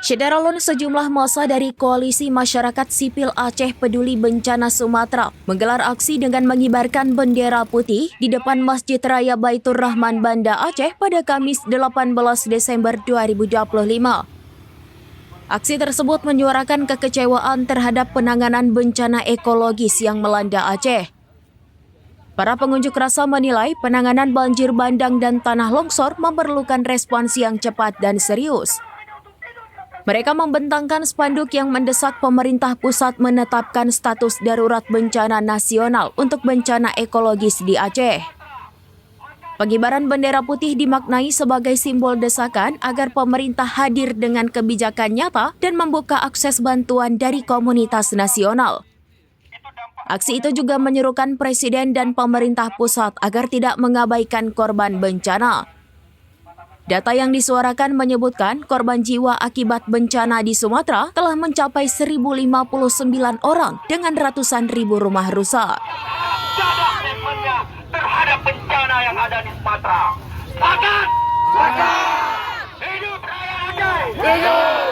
Syederalun sejumlah massa dari Koalisi Masyarakat Sipil Aceh Peduli Bencana Sumatera menggelar aksi dengan mengibarkan bendera putih di depan Masjid Raya Baitur Rahman Banda Aceh pada Kamis 18 Desember 2025. Aksi tersebut menyuarakan kekecewaan terhadap penanganan bencana ekologis yang melanda Aceh. Para pengunjuk rasa menilai penanganan banjir bandang dan tanah longsor memerlukan respons yang cepat dan serius. Mereka membentangkan spanduk yang mendesak pemerintah pusat menetapkan status darurat bencana nasional untuk bencana ekologis di Aceh. Pengibaran bendera putih dimaknai sebagai simbol desakan agar pemerintah hadir dengan kebijakan nyata dan membuka akses bantuan dari komunitas nasional. Aksi itu juga menyerukan Presiden dan pemerintah pusat agar tidak mengabaikan korban bencana. Data yang disuarakan menyebutkan korban jiwa akibat bencana di Sumatera telah mencapai 1.059 orang dengan ratusan ribu rumah rusak. Terhadap bencana yang ada di Sumatera. Sepakat! Sepakat! Hidup Raya Aceh! Hidup!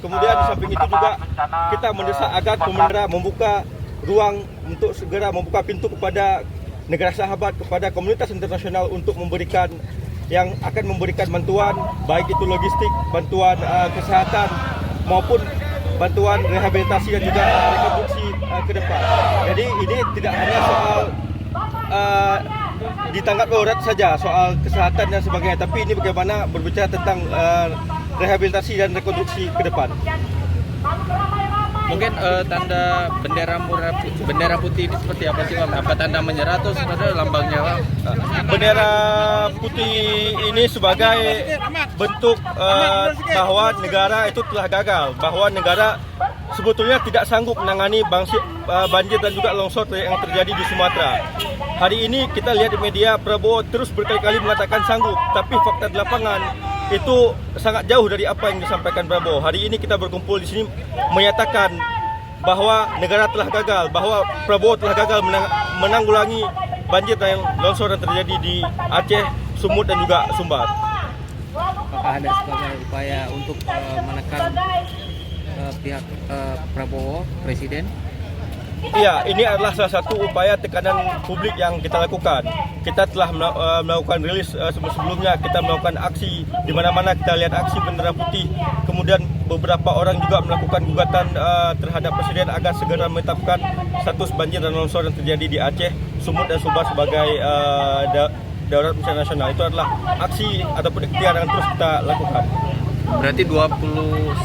Kemudian di samping itu juga kita mendesak agar pemerintah membuka ruang untuk segera membuka pintu kepada negara sahabat, kepada komunitas internasional untuk memberikan bantuan, baik itu logistik, bantuan kesehatan maupun bantuan rehabilitasi dan juga rekonstruksi ke depan. Jadi ini tidak hanya soal ditanggap darurat saja, soal kesehatan dan sebagainya, tapi ini bagaimana berbicara tentang rehabilitasi dan rekonstruksi ke depan. Mungkin tanda bendera putih ini seperti apa sih, Pak? Apa tanda menyerah atau sebenarnya lambangnya, Pak? Bendera putih ini sebagai bentuk bahwa negara itu telah gagal, bahwa negara sebetulnya tidak sanggup menangani banjir dan juga longsor yang terjadi di Sumatera. Hari ini kita lihat di media Prabowo terus berkali-kali mengatakan sanggup, tapi fakta di lapangan itu sangat jauh dari apa yang disampaikan Prabowo. Hari ini kita berkumpul di sini menyatakan bahwa negara telah gagal, bahwa Prabowo telah gagal menanggulangi banjir dan longsor yang terjadi di Aceh, Sumut dan juga Sumbar. Apakah ada sebagai upaya untuk menekan pihak Prabowo, Presiden? Iya, ini adalah salah satu upaya tekanan publik yang kita lakukan. Kita telah melakukan rilis sebelumnya, kita melakukan aksi di mana-mana kita lihat aksi bendera putih. Kemudian beberapa orang juga melakukan gugatan terhadap Presiden agar segera menetapkan status banjir dan longsor yang terjadi di Aceh, Sumut dan Sumbar sebagai darurat bencana nasional. Itu adalah aksi ataupun ikhtiar yang terus kita lakukan. Berarti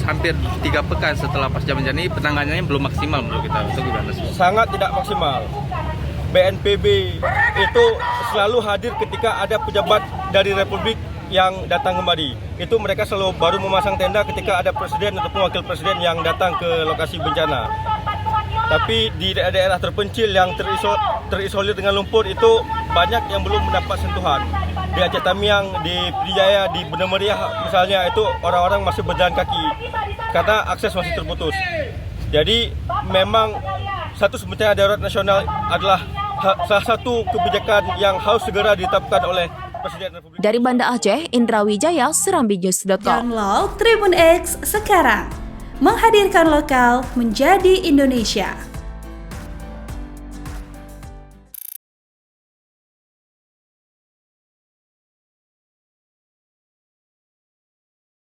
hampir 3 pekan setelah pasca bencana ini penanganannya belum maksimal menurut kita. Itu gimana sih? Sangat tidak maksimal. BNPB itu selalu hadir ketika ada pejabat dari Republik yang datang kembali. Itu mereka selalu baru memasang tenda ketika ada presiden ataupun wakil presiden yang datang ke lokasi bencana. Tapi di daerah-daerah terpencil yang terisolir dengan lumpur itu banyak yang belum mendapat sentuhan. Di Aceh Tamiang, di Pidijaya, di Benda Meriah misalnya, itu orang-orang masih berjalan kaki karena akses masih terputus. Jadi memang status bencana darurat nasional adalah salah satu kebijakan yang harus segera ditetapkan oleh Presiden Republik. Dari Banda Aceh, Indra Wijaya, serambinews.com. Download Tribun X sekarang, menghadirkan lokal menjadi Indonesia.